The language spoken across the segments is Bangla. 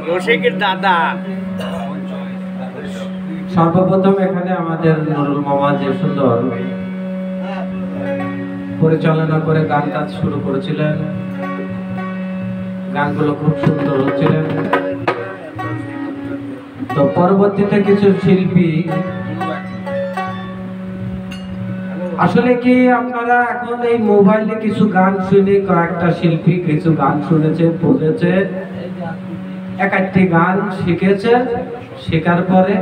রসিকের দাদা সর্বপ্রথম এখানে আমাদের নুরুল মামা যে সুন্দর পরিচালনা করে গান কাজ শুরু করেছিলেন, গানগুলো খুব সুন্দর হচ্ছিলেন। তো পরবর্তীতে কিছু শিল্পী, আসলে কি আপনারা এখন এই মোবাইলে কিছু গান শুনে কয়েকটা শিল্পী কিছু গান শুনেছে, বুঝেছে, এক একটি গান শিখেছে, শেখার পরে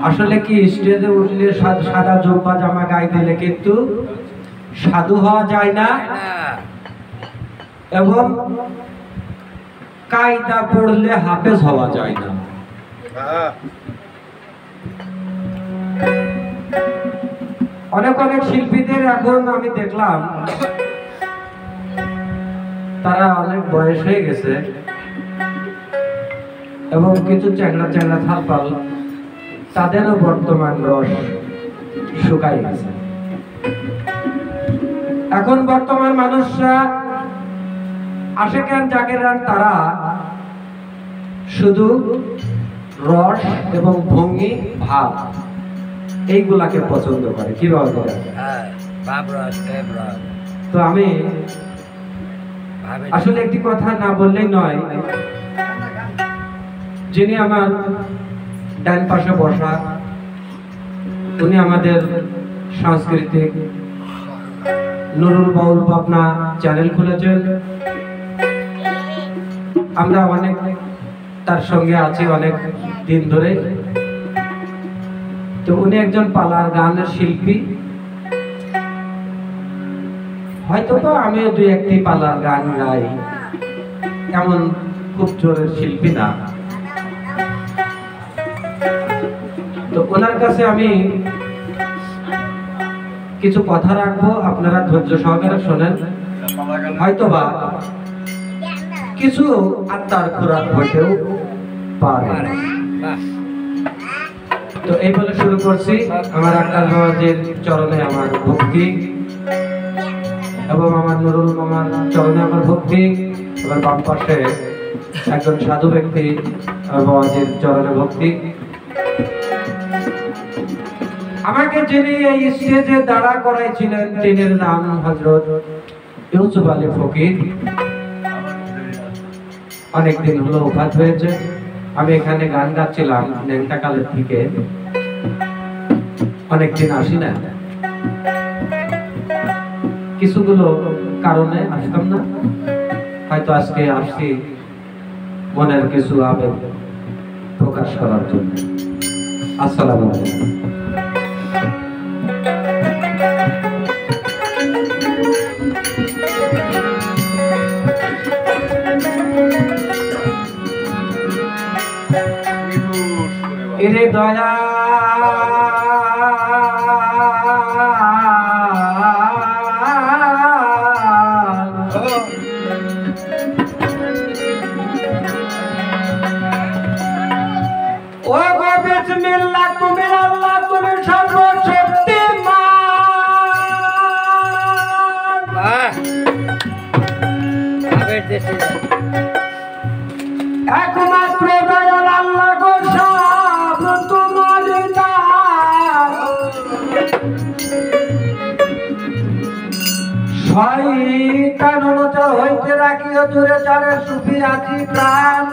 আসলে কি স্টেজে উঠলে সাদা জোব্বা জামা গায়ে দিলে কিন্তু সাধু হওয়া যায় না, এবং কায়দা পড়লে হাফেজ হওয়া যায় না। অনেক অনেক শিল্পীদের এখন আমি দেখলাম তারা অনেক বয়স হয়ে গেছে এবং কিছু চ্যাংড়া চ্যাংড়া থালপাল, তাদেরও বর্তমান রস শুকাই গেছে। এখন বর্তমান মানুষরা আশেকান জাগেরান তারা শুধু রস এবং ভঙ্গি ভাব এইগুলাকে পছন্দ করে, কি বলতে পারে? তো আমি আসলে একটি কথা না বললেই নয়, যিনি আমার ডান পাশে বসা, উনি আমাদের সাংস্কৃতিক নুরুল বাউল পাবনা চ্যানেল খুলেছেন। আমরা অনেক তার সঙ্গে আছি অনেক দিন ধরে। তো উনি একজন পালার গানের শিল্পী, হয়তো তো আমি দুই একটি পালার গান গাই, এমন খুব জোরের শিল্পী না। তো ওনার কাছে আমি কিছু কথা রাখবো, আপনারা ধৈর্য সহকারে শোনেন, হয়তোবা কিছু আত্মার খোরাক হইতেও পারে। তো এই বলে শুরু করছি। আমার আক্তার বাবাজির চরণে আমার ভক্তি এবং আমার নুরুল মামার চরণে আমার ভক্তি, আমার বাম পাশে একজন সাধু ব্যক্তি আমার বাবাজির চরণে ভক্তি। আমাকে যিনি এই স্টেজে দাঁড়া করাইছিলেন তিনের নাম হযরত ইউসুফ আলী ফকির। অনেকদিন হলো ওফাত হয়েছে। আমি এখানে গান গাচ্ছিলাম নেংটা কালের থেকে, অনেকদিন আসি না, কিছুগুলো কারণে আসতাম না, হয়তো আজকে আসছি মনের কিছু আবেগ প্রকাশ করার জন্য। আসসালামু আলাইকুম। এরে দয়া ও গো বিসমিল্লাহ, তুমি আল্লাহ, তুমি সর্বশক্তিমান। একমাত্র দয়াল আল্লাহ গো, সব তোমার দান। শয়তান অনুচর হইতে রাখিও দূরে, যারে সুফি আছি প্রাণ।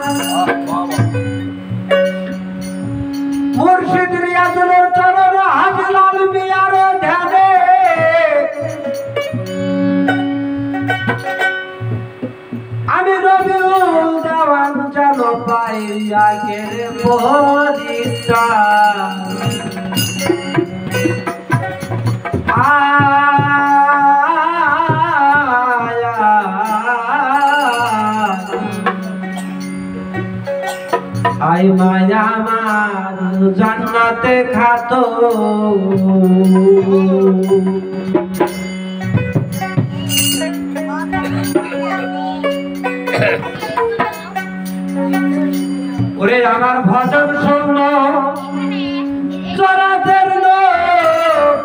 মুর্শিদ রিয়াজুলের চরণ হাজিলাল মিয়ার ধ্যানে, আমি রবিউল দেওয়ান যেন পাইয়া গেলে পরিত্রা। আই মায়া আমার জান্নাতে খাতো, ওরে আমার ভজন শোন, চরাচর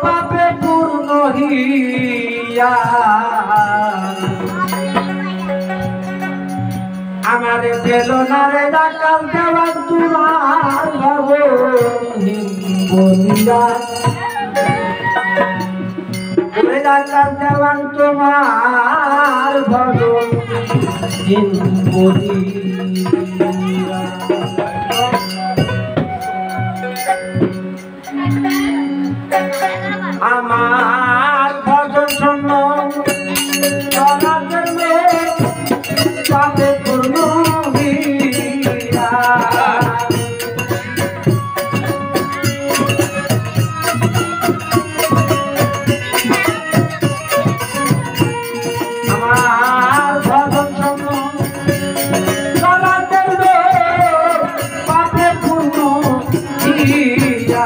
পাপে পূর্ণ হিয়া। আমারে পেলো না রে ডাকাল দেওয়া তোমার বলিয়া ওরে ডাকাল দেওয়ান তোমার ভগবান বলিয়া আমার ভজন শূন্য চলাচল পাপে পূর্ণ হইয়া আমার ভজন শূন্য চলাচল পাপে পূর্ণ হইয়া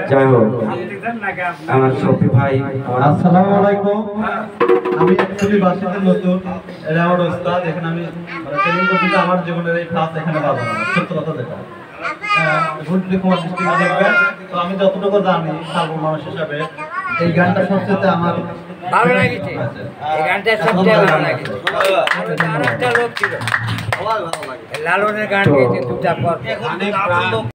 যাই হোক আমার শফি ভাই আসসালামু আলাইকুম। আমি অ্যাকচুয়ালি বাসিতে নতুন, এটা আমার ওস্তাদ। এখানে আমি ট্রেনিং করতে আমার জীবনের এই ফার্স্ট এখানে বাজানো, সত্য কথা যেটা ঘুরলে কুমার ডিস্ট্রিক্টে দেখবেন। তো আমি যতটুকু জানি সার্ব মানুষ হিসাবে এই গানটা সবচেয়ে আমার ভালো লাগছে। এই গানটা সবচেয়ে ভালো লাগছে। আরেকটা লোক ছিল লালনের গান গেয়েছে দুটা পর।